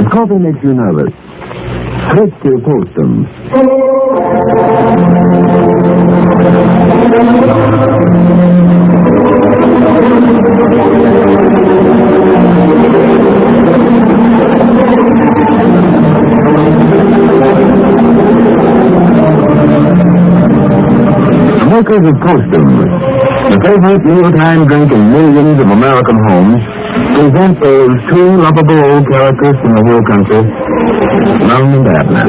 If coffee makes you nervous, switch to Postum. Makers of Postum, the favorite mealtime drink in millions of American homes, present those two lovable old characters from the hill country, Lum and Abner.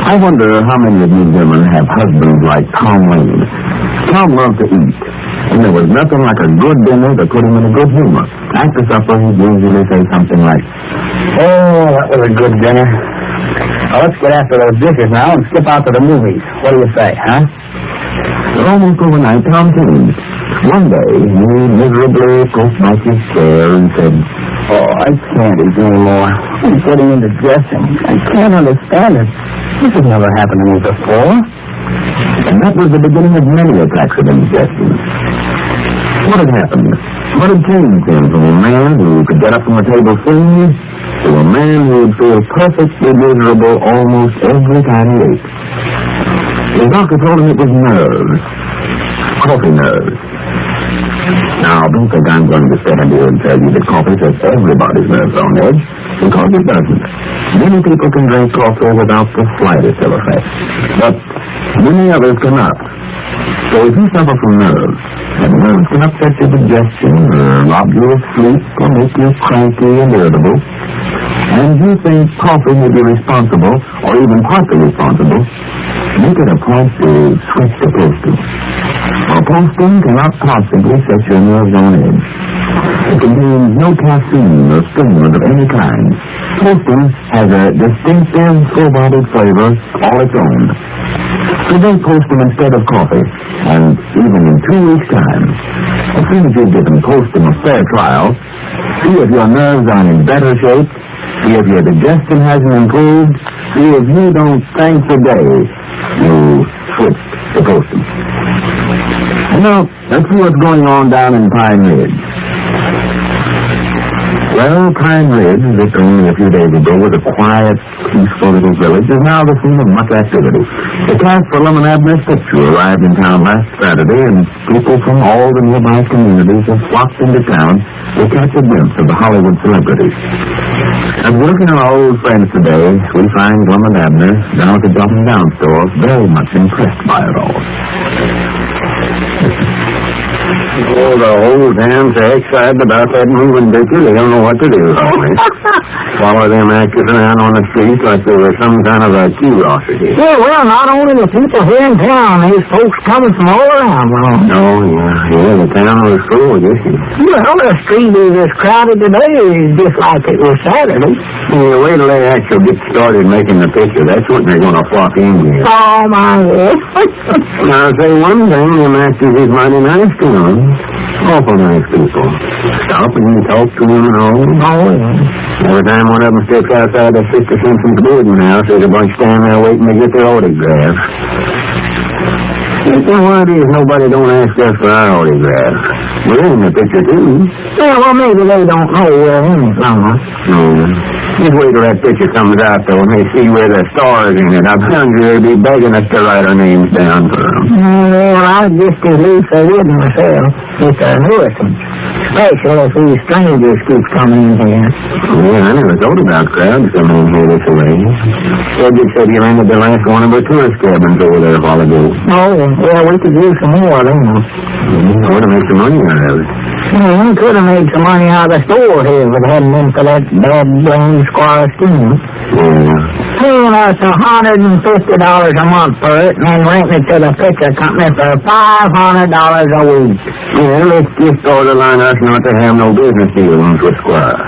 I wonder how many of you women have husbands like Tom Wayne. Tom loved to eat. And there was nothing like a good dinner to put him in a good humor. After supper, he'd usually say something like, "Oh, that was a good dinner. Well, let's get after those dishes now and skip out to the movies. What do you say, huh?" Almost overnight, Tom changed. One day, he miserably pushed back his chair and said, "Oh, I can't eat anymore. I'm getting indigestion. I can't understand it. This has never happened to me before." And that was the beginning of many attacks of indigestion. What had happened? What had changed him from a man who could get up from the table singing to a man who would feel perfectly miserable almost every time he ate? His doctor told him it was nerves. Coffee nerves. Now, don't think I'm going to stand here and tell you that coffee sets everybody's nerves on edge, because it doesn't. Many people can drink coffee without the slightest of effect, but many others cannot. So if you suffer from nerves, and nerves can upset your digestion, or rob you of sleep, or make you cranky and irritable, and you think coffee may be responsible, or even partly responsible, make it a point to switch to Postum. Well, Postum cannot possibly set your nerves on edge. It contains no caffeine or stimulant of any kind. Postum has a distinctive, full-bodied flavor all its own. So drink Postum instead of coffee, and even in 2 weeks' time, as soon as you've given Postum a fair trial, see if your nerves are in better shape, see if your digestion hasn't improved, see if you don't thank the day you switched to Postum. And now, let's see what's going on down in Pine Ridge. Well, Pine Ridge, which only a few days ago was a quiet, peaceful little village, is now the scene of much activity. The cast for Lum and Abner's picture arrived in town last Saturday, and people from all the nearby communities have flocked into town to catch a glimpse of the Hollywood celebrities. As we're looking at our old friends today, we find Lum and Abner down at the Jot'em Down store very much impressed by it all. Oh, the whole damn so excited about that moving picture, they don't know what to do. Follow them actors around on the streets like they were some kind of a curiosity. Yeah, well, not only the people here in town, there's folks coming from all around. Oh, yeah, the town was full, I guess. Well, the street is as crowded today just like it was Saturday. Yeah, wait till they actually get started making the picture. That's when they're going to flock in here. Oh, my God. Now, I'll say one thing, them actors is mighty nice to them. Awful nice people. Stop and talk to them and all. Oh, yeah. Every time one of them steps outside that Sister Simpson's boarding house, there's a bunch standing there waiting to get their autograph. You know what it is? Nobody don't ask us for our autograph. We're in the picture, too. Yeah, well, maybe they don't know we're in it, no. Just wait till that picture comes out, though, and they see where the stars in it. I'm telling you, they'll be begging us to write our names down for them. Well, I'd just as lief they wouldn't myself. It's a nuisance. Especially if these strangers keep coming in here. Yeah, I never thought about crowds coming in here this way. Cedric said you rented the last one of our tourist cabins over there a while ago. Oh, yeah, we could use some more, don't we? Ought to make some money out of it. Yeah, we could have made some money out of the store here if it hadn't been for that bad blamed Squire Skimp. Yeah. Paying us $150 a month for it and then renting it to the picture company for $500 a week. Yeah, let's just borderline us not to have no business dealings with Squire.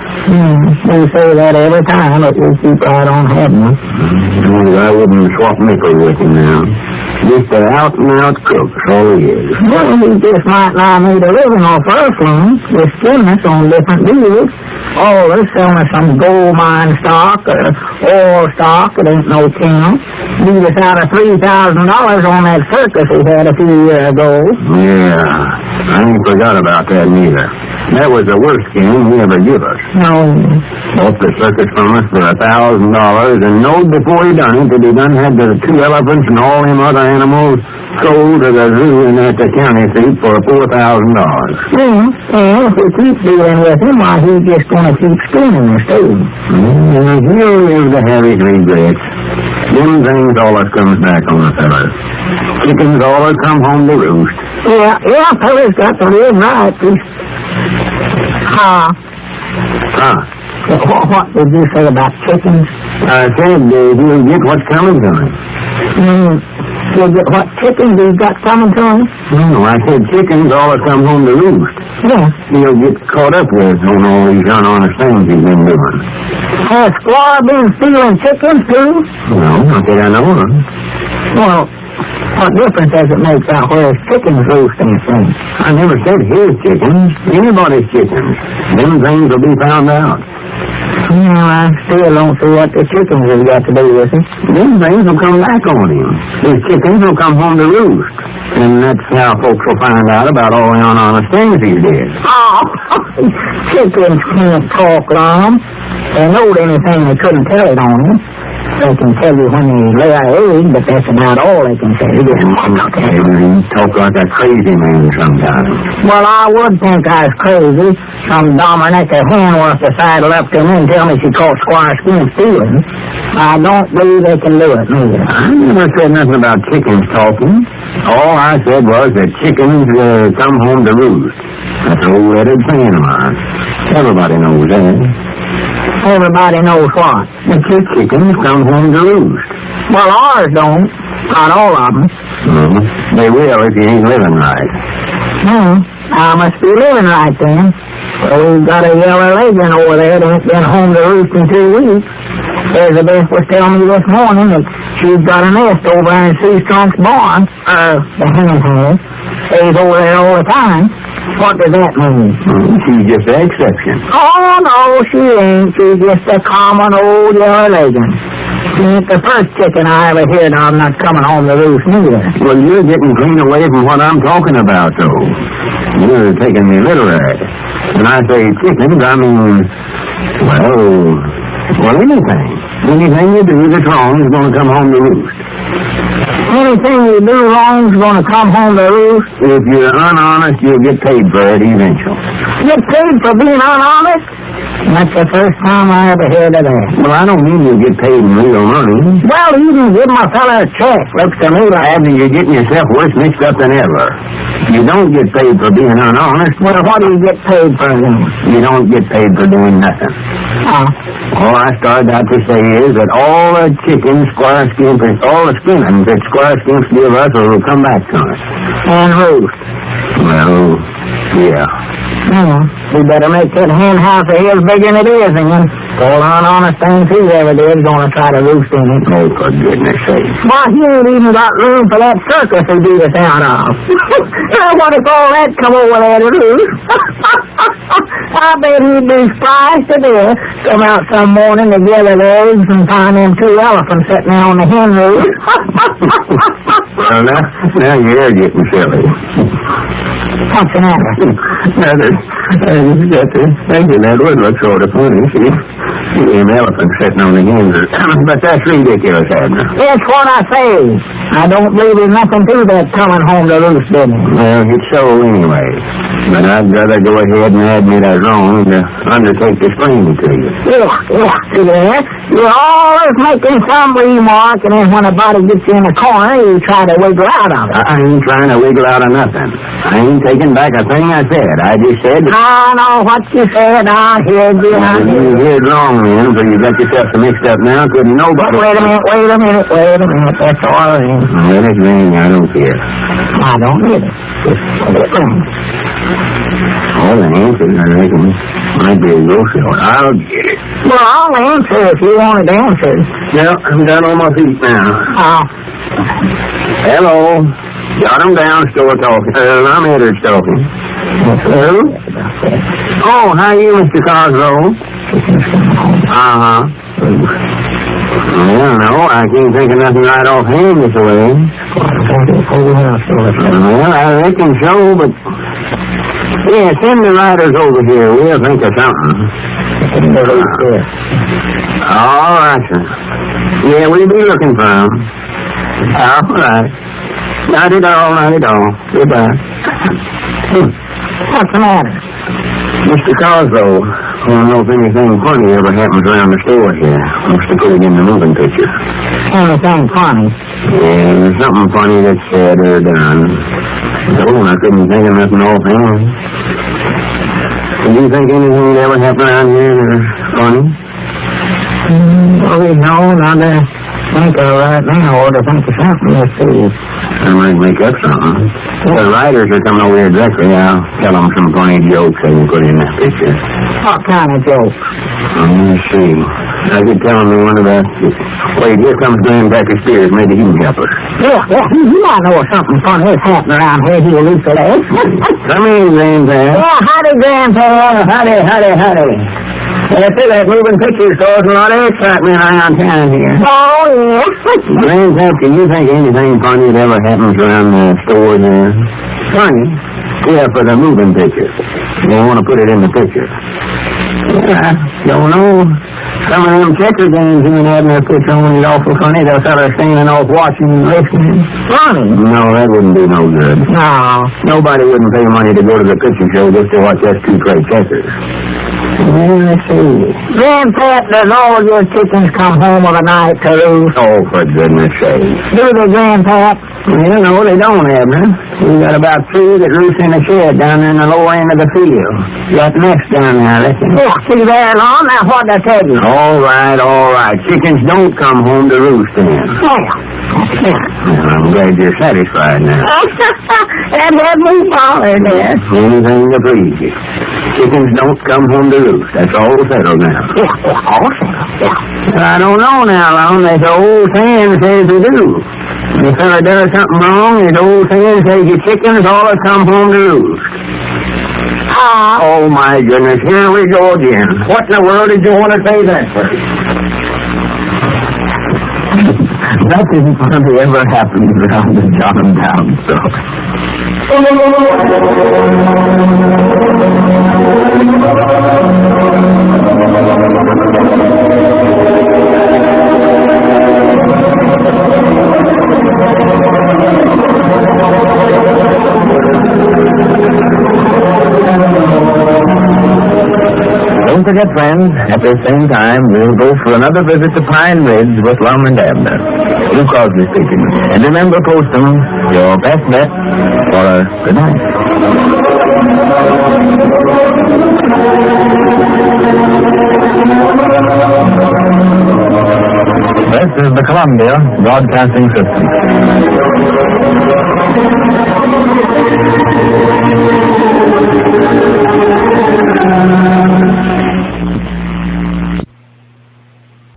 We say that every time, but we keep right on having them. I wouldn't swap nickels with him now. Just an out-and-out crook, that's all he is. Well, he just might not need a living off our funds with skimmers on different deals. Oh, they're selling some gold mine stock or oil stock. It ain't no count. Beat us out of $3,000 on that circus he had a few years ago. Yeah, I ain't forgot about that neither. That was the worst game he ever give us. No. Bought the circus from us for $1,000 and knowed before he done it that he done had the 2 elephants and all them other animals sold to the zoo and at the county seat for $4,000. Yeah, if we keep dealing with him, why, he's just going to keep spinning us, too. He'll live to have his regrets. Them things always comes back on the fellas. Chickens always come home to roost. Yeah, fellas got to live right. What did you say about chickens? I said he'll get what's coming to him. He'll get what chickens he's got coming to him? No, I said chickens always come home to roost. Yeah. He'll get caught up with on all these honest things he's been doing. Has Squire been stealing chickens, too? No, not that I know of. Well, what difference does it make out where his chickens roosting from? I never said his chickens. Anybody's chickens. Them things will be found out. I still don't see what the chickens have got to do with it. Them things will come back on him. His chickens will come home to roost. And that's how folks will find out about all the honest things he did. Oh, chickens can't talk, Lum. They knowed anything they couldn't tell it on him. They can tell you when they lay an egg, but that's about all they can say. He talk like a crazy man sometimes. Well, I would think I was crazy. Some Dominica hen was to sidle up to me and tell me she caught Squire Skimp stealing. I don't believe they can do it, neither. I never said nothing about chickens talking. All I said was that chickens come home to roost. That's an old-headed saying of mine. Everybody knows that. Everybody knows what? That your chickens come home to roost. Well, ours don't. Not all of them. They will if you ain't living right. I must be living right then. Well, we've got a yellow legend over there that ain't been home to roost in 2 weeks. Elizabeth was telling me this morning that she's got a nest over in Sue Trunk's barn. The hen has. Stays over there all the time. What does that mean? She's just an exception. Oh, no, she ain't. She's just a common old yellow legend. She ain't the first chicken I ever heard of not coming home to roost neither. Well, you're getting clean away from what I'm talking about, though. You're taking me literary. When I say chickens, I mean, well, anything. Anything you do that's wrong is going to come home to roost. Anything you do wrong is going to come home to roost? If you're unhonest, you'll get paid for it eventually. Get paid for being unhonest? That's the first time I ever heard of that. Well, I don't mean you'll get paid in real money. Well, even give my fella a check. Looks to me like... Abner, you're getting yourself worse mixed up than ever. You don't get paid for being unhonest. Well, what do you get paid for then? You don't get paid for doing nothing. All I started out to say is that all the chickens Squire Skimp, all the skinnings that Squire Skimp give us will come back to us. And roost. Well, yeah. We better make that hen house of his bigger than it is, and all honest things he ever did is going to try to roost in it. Oh, for goodness sake. Why, he ain't even got room for that circus he beat us out of. What if all that come over there to roost? I bet he'd be surprised to death. Come out some morning to gather the eggs and find them 2 elephants sitting there on the hen roost. Well, now you're getting silly. What's the matter? I just got to thinking that would look sort of funny. See them elephants sitting on the hens. But that's ridiculous, Abner. That's what I say. I don't believe there's nothing to that coming home to roost business. Well, it's so anyway. But I'd rather go ahead and admit I was wrong than undertake to explain it to you. Yeah, see there? You're always making some remark, and then when a body gets you in the corner, you try to wiggle out of it. I ain't trying to wiggle out of nothing. I ain't taking back a thing I said. I just said... I know what you said. I heard you. You heard wrong, then, so you got yourself so mixed up now. Couldn't nobody... Wait a minute. That's all right. Let it ring. I don't care. I don't need it. Just let it ring. All the answers, I reckon, might be a grocery order. I'll get it. Well, I'll answer if you want it answered. Well, I'm down on my feet now. Hello. Jot 'em down, store talking. Lum Abner's talking. Hello? Oh, how are you, Mr. Cosgrove? Uh-huh. Well, no, I can't think of nothing right offhand this way. Well, I reckon so, but... Yeah, send the riders over here. We'll think of something. All right, sir. Yeah, we'll be looking for them. All right. Not-it-all. Goodbye. What's the matter? Mr. Cosgrove, I don't know if anything funny ever happens around the store here. Must have put it in the moving picture. Anything funny? Yeah, there's something funny that's said or done. Oh, I couldn't think of nothing offhand. Do you think anything would ever happen around here that's funny? Well, no, not to think of right now, or to think of something. Let's see. I might make up something. The writers are coming over here directly. I'll tell them some funny jokes they can put in that picture. What kind of jokes? Let me see. I could tell them one of the... Wait, here comes Grandpacker Spears. Maybe he can help us. Yeah, you might know something funny is happening around here. He'll leave for that. Come in, Grandpa. Yeah, howdy, Grandpa. Howdy. I see that moving picture store's a lot of excitement around town here. Oh, yeah. Grandpa, can you think anything funny that ever happens around the store there? Funny? Yeah, for the moving picture. They want to put it in the picture. Yeah, don't know. Some of them checker games you and Abner puts on is awful funny. They'll start standing off watching and listening. Funny? No, that wouldn't do no good. No. Nobody wouldn't pay money to go to the picture show just to watch us two play checkers. Well, let's see. Grandpa, does all your chickens come home of the night to roost? Oh, for goodness sake. Do they, Grandpa? Well, no, they don't, Abner. We got about 3 that roost in the shed down in the lower end of the field. Got next down there, I reckon. Yeah, see there, Lum. Now, what'd I tell you? All right. Chickens don't come home to roost then. Yeah. Well, I'm glad you're satisfied now. That had me bothered there. Anything to please you. Chickens don't come home to roost. That's all settled now. Yeah, all settled. Yeah. I don't know now, Lum. This old saying says they do. If a fella does something wrong, his old saying says your chickens all come home to roost. Oh, my goodness. Here we go again. What in the world did you want to say that for? Nothing funny ever happens around the jot'em down store. Don't forget, friends, at the same time, we'll go for another visit to Pine Ridge with Lum and Abner. Lou Crosby speaking. And remember, Postum, your best bet for a good night. This is the Columbia Broadcasting System.